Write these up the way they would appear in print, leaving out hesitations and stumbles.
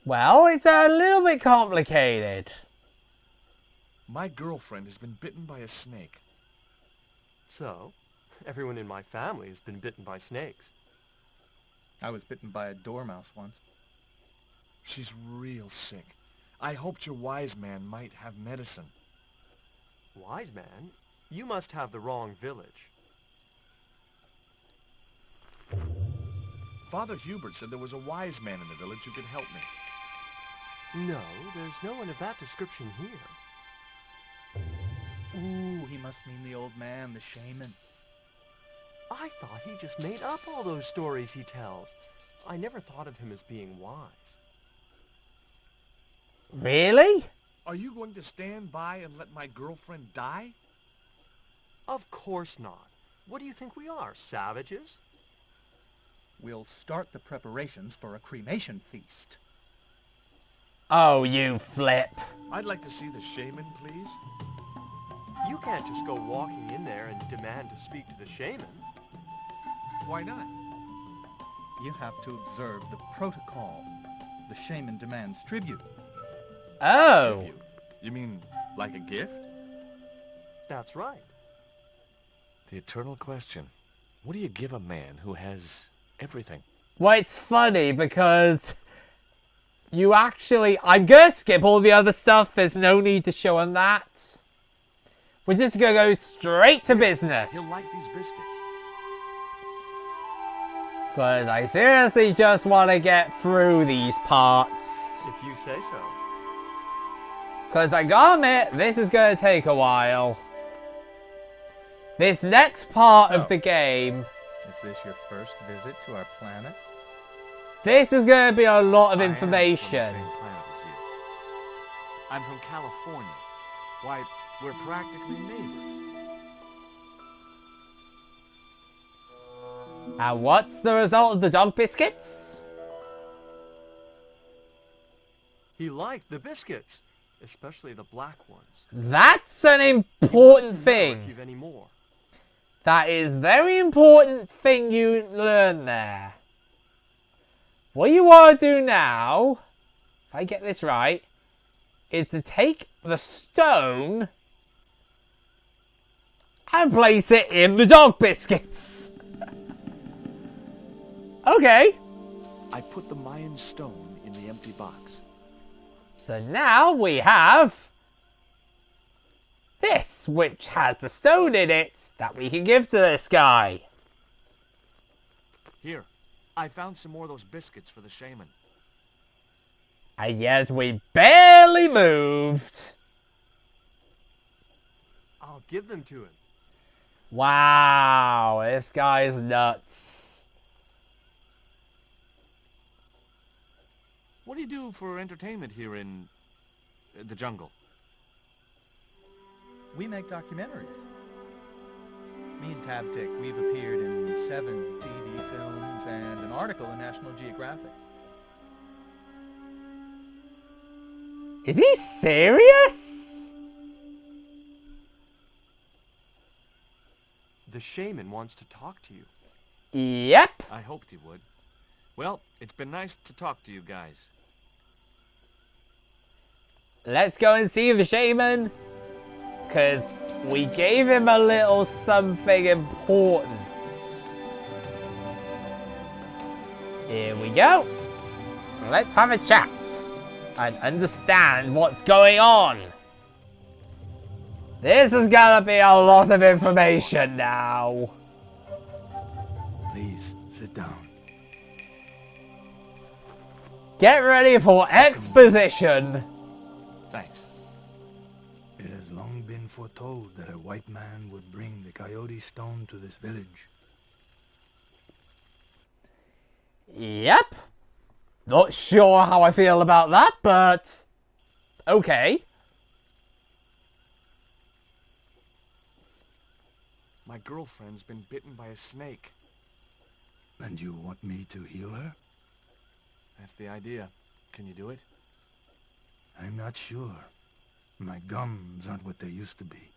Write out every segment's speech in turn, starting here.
Well, it's a little bit complicated. My girlfriend has been bitten by a snake. So, everyone in my family has been bitten by snakes. I was bitten by a dormouse once. She's real sick. I hoped your wise man might have medicine. Wise man? You must have the wrong village. Father Hubert said there was a wise man in the village who could help me. No, there's no one of that description here. Ooh, he must mean the old man, the shaman. I thought he just made up all those stories he tells. I never thought of him as being wise. Really? Are you going to stand by and let my girlfriend die? Of course not. What do you think we are, savages? We'll start the preparations for a cremation feast. Oh, you flip. I'd like to see the shaman, please. You can't just go walking in there and demand to speak to the shaman. Why not? You have to observe the protocol. The shaman demands tribute. Oh. Tribute. You mean like a gift? That's right. The eternal question. What do you give a man who has everything? Well, it's funny because you actually... I'm going to skip all the other stuff. There's no need to show him that. We're just going to go straight to business. He'll like these biscuits. Because I seriously just want to get through these parts. If you say so. Because I gotta admit, this is going to take a while. This next part of the game... Is this your first visit to our planet? This is going to be a lot of I am from the information. same planet as you. I'm from California. Why, we're practically neighbors. And what's the result of the dog biscuits? He liked the biscuits, especially the black ones. That's an He wants important to never thing. give any more. That is very important thing you learn there. What you want to do now, if I get this right, is to take the stone and place it in the dog biscuits. Okay. I put the Mayan stone in the empty box. So now we have this, which has the stone in it that we can give to this guy. Here, I found some more of those biscuits for the shaman. And yet we barely moved. I'll give them to him. Wow, this guy's nuts. What do you do for entertainment here in the jungle? We make documentaries. Me and Tabtic, we've appeared in 7 TV films and an article in National Geographic. Is he serious? The shaman wants to talk to you. Yep. I hoped he would. Well, it's been nice to talk to you guys. Let's go and see the shaman. Because we gave him a little something important. Here we go. Let's have a chat. And understand what's going on. This is gonna be a lot of information now. Please, sit down. Get ready for exposition. Thanks. It has long been foretold that a white man would bring the coyote stone to this village. Yep. Not sure how I feel about that, but okay. My girlfriend's been bitten by a snake. And you want me to heal her? That's the idea. Can you do it? I'm not sure. My gums aren't what they used to be.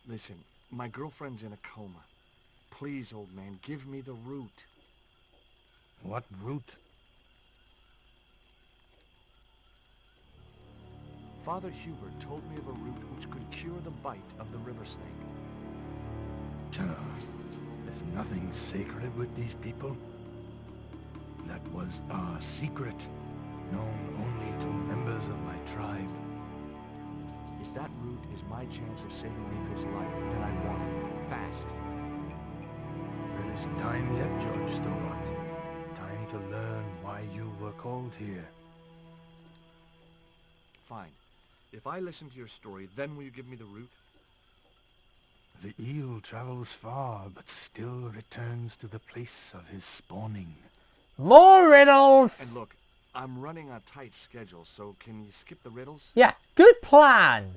Listen, my girlfriend's in a coma. Please, old man, give me the root. What root? Father Hubert told me of a root which could cure the bite of the river snake. There's nothing sacred with these people. That was our secret, known only to members of my tribe. If that root is my chance of saving Nico's life, then I want it. Fast. There is time yet, George Stobart. Time to learn why you were called here. Fine. If I listen to your story, then will you give me the root? The eel travels far, but still returns to the place of his spawning. More riddles! And look, I'm running a tight schedule, so can you skip the riddles? Yeah, good plan.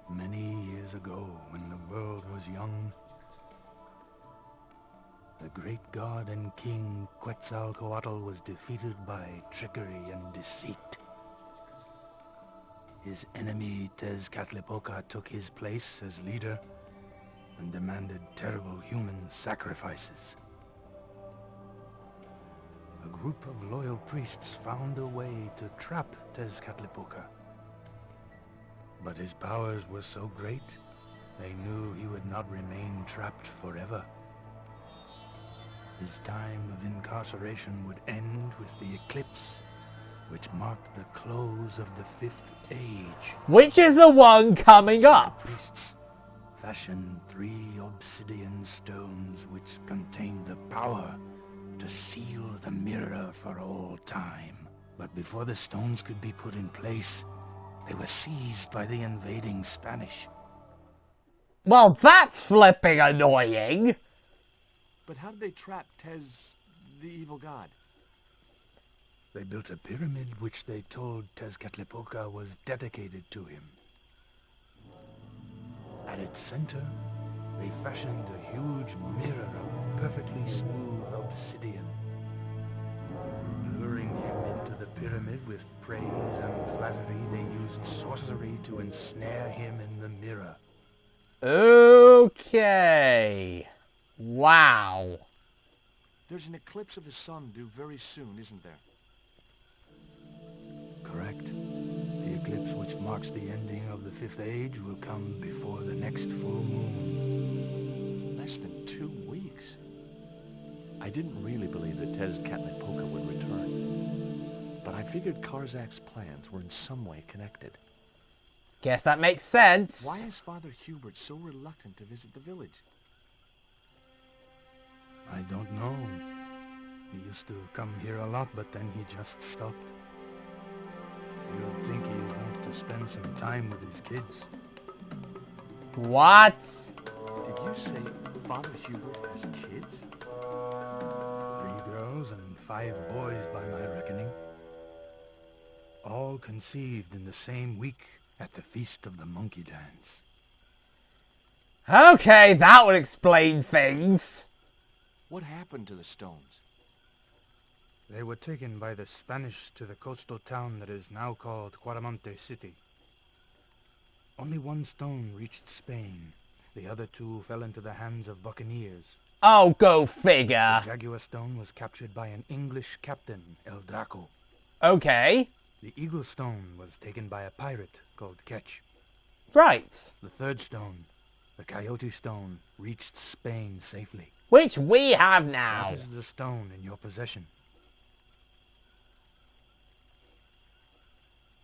Many years ago, when the world was young, the great god and king Quetzalcoatl was defeated by trickery and deceit. His enemy Tezcatlipoca took his place as leader and demanded terrible human sacrifices. A group of loyal priests found a way to trap Tezcatlipoca. But his powers were so great, they knew he would not remain trapped forever. His time of incarceration would end with the eclipse, which marked the close of the Fifth Age. Which is the one coming up? The priests fashioned 3 obsidian stones which contained the power to seal the mirror for all time. But before the stones could be put in place, they were seized by the invading Spanish. Well, that's flipping annoying. But how did they trap Tez, the evil god? They built a pyramid which they told Tezcatlipoca was dedicated to him. At its center, they fashioned a huge mirror of perfectly smooth obsidian. Luring him into the pyramid with praise and flattery, they used sorcery to ensnare him in the mirror. Okay. Wow. There's an eclipse of the sun due very soon, isn't there? Correct. The eclipse which marks the ending of the Fifth Age will come before the next full moon. Less than 2 weeks. I didn't really believe that Tezcatlipoca would return. But I figured Karzak's plans were in some way connected. Guess that makes sense. Why is Father Hubert so reluctant to visit the village? I don't know. He used to come here a lot, but then he just stopped. You'd think he'd want to spend some time with his kids. What? Did you say Father Hubert has kids? 3 girls and 5 boys by my reckoning. All conceived in the same week at the Feast of the Monkey Dance. Okay, that would explain things. What happened to the stones? They were taken by the Spanish to the coastal town that is now called Cuaramonte City. Only 1 stone reached Spain. The other 2 fell into the hands of buccaneers. Oh, go figure. The Jaguar stone was captured by an English captain, El Draco. Okay. The Eagle stone was taken by a pirate called Ketch. Right. The 3rd stone, the Coyote stone, reached Spain safely. Which we have now. That is the stone in your possession.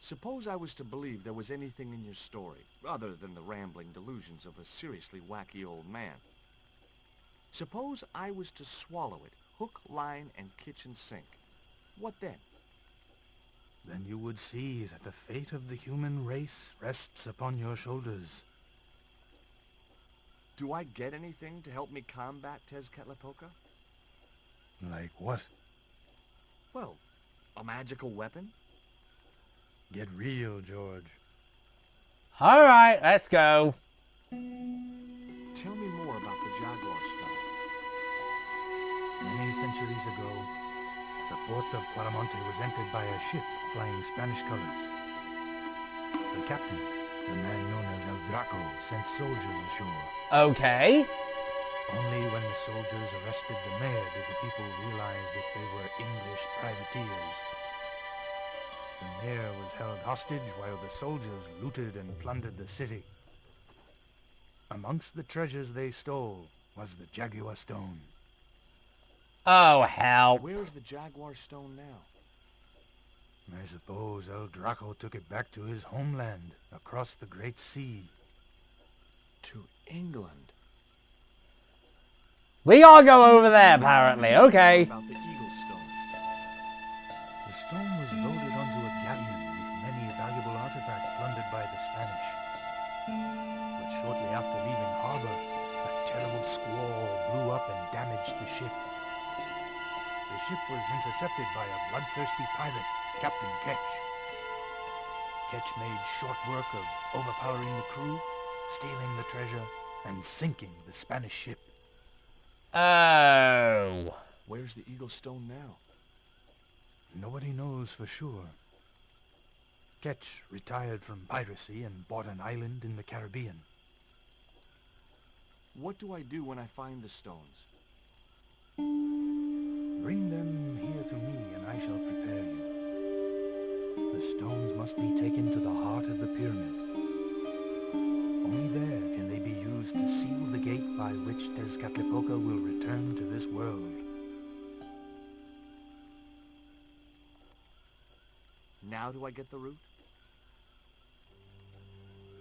Suppose I was to believe there was anything in your story, other than the rambling delusions of a seriously wacky old man. Suppose I was to swallow it, hook, line, and kitchen sink. What then? Then you would see that the fate of the human race rests upon your shoulders. Do I get anything to help me combat Tezcatlipoca? Like what? Well, a magical weapon? Get real, George. Alright, let's go. Tell me more about the Jaguar stone. Many centuries ago, the port of Cuaramonte was entered by a ship flying Spanish colors. The captain, the man known as El Draco, sent soldiers ashore. Okay. Only when the soldiers arrested the mayor did the people realize that they were English privateers. The mayor was held hostage while the soldiers looted and plundered the city. Amongst the treasures they stole was the Jaguar Stone. Oh, hell. Where is the Jaguar Stone now? I suppose El Draco took it back to his homeland, across the Great Sea. To England. We gotta go over there, apparently. Okay. About the Eagle Stone. The stone was loaded onto a galleon with many valuable artifacts plundered by the Spanish. But shortly after leaving harbor, a terrible squall blew up and damaged the ship. The ship was intercepted by a bloodthirsty pirate, Captain Ketch. Ketch made short work of overpowering the crew, stealing the treasure, and sinking the Spanish ship. Oh. Where's the Eagle Stone now? Nobody knows for sure. Ketch retired from piracy and bought an island in the Caribbean. What do I do when I find the stones? Bring them here to me, and I shall prepare you. The stones must be taken to the heart of the pyramid. Only there can they be used to seal the gate by which Tezcatlipoca will return to this world. Now do I get the root?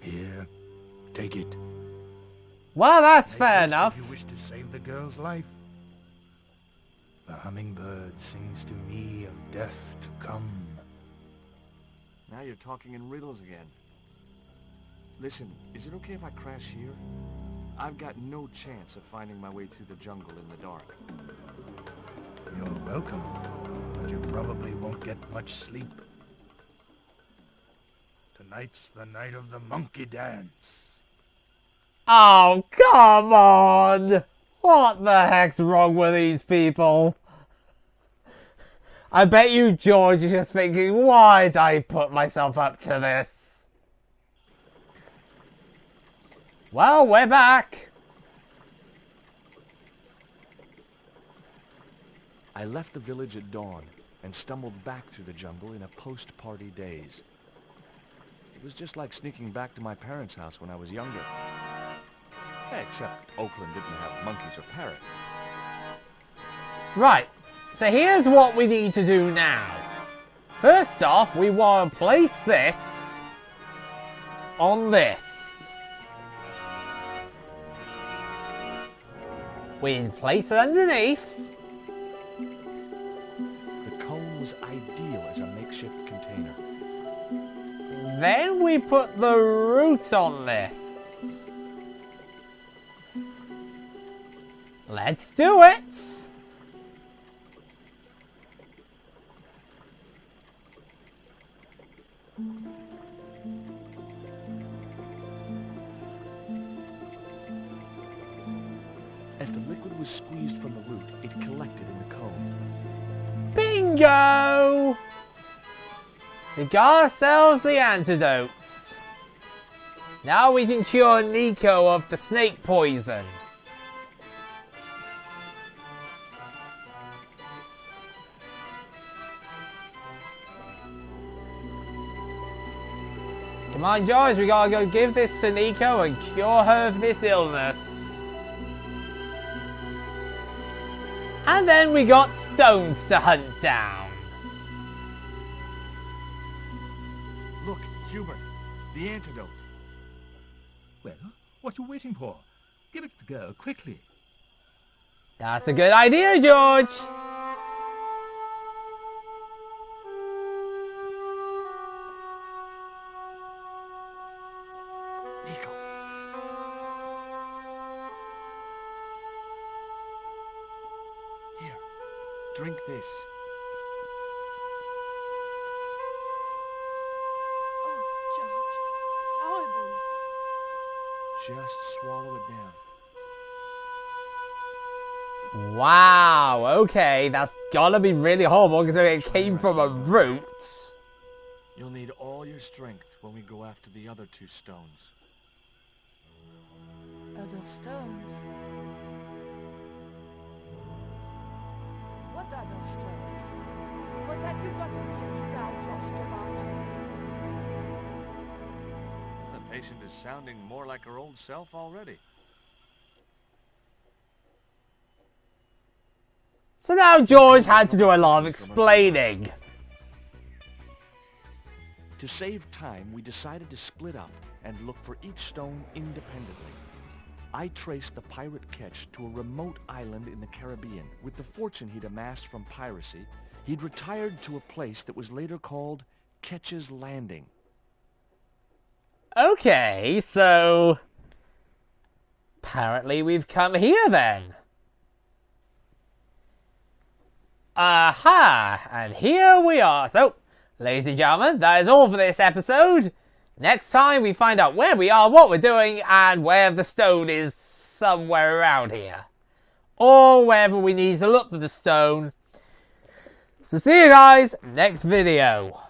Here, take it. Well, that's Make fair haste enough. if you wish to save the girl's life. The hummingbird sings to me of death to come. Now you're talking in riddles again. Listen, is it okay if I crash here? I've got no chance of finding my way through the jungle in the dark. You're welcome, but you probably won't get much sleep. Tonight's the night of the monkey dance. Oh, come on! What the heck's wrong with these people? I bet you George is just thinking, why did I put myself up to this? Well, we're back. I left the village at dawn and stumbled back through the jungle in a post-party daze. It was just like sneaking back to my parents' house when I was younger. Except Oakland didn't have monkeys or parrots. Right, so here's what we need to do now. First off, we want to place this on this. We place it underneath. The cone was ideal as a makeshift container. Then we put the root on this. Let's do it! As the liquid was squeezed from the root, it collected in the cone. Bingo! We got ourselves the antidotes. Now we can cure Nico of the snake poison. Come on, George, we gotta go give this to Nico and cure her of this illness. And then we got stones to hunt down. Look, Hubert, the antidote. Well, what are you waiting for? Give it to the girl, quickly. That's a good idea, George. Nico. Here, drink this. Oh, George. Horrible. Just swallow it down. Wow, okay, that's gotta be really horrible because it came from a root. You'll need all your strength when we go after the other two stones. Other stones. want other stories. But have you got anything now just about The patient is sounding more like her old self already. So now George had to do a lot of explaining. To save time, we decided to split up and look for each stone independently. I traced the pirate Ketch to a remote island in the Caribbean. With the fortune he'd amassed from piracy, he'd retired to a place that was later called Ketch's Landing. Okay, so apparently we've come here then. Aha! And here we are. So, ladies and gentlemen, that is all for this episode. Next time we find out where we are, what we're doing, and where the stone is somewhere around here. Or wherever we need to look for the stone. So see you guys next video.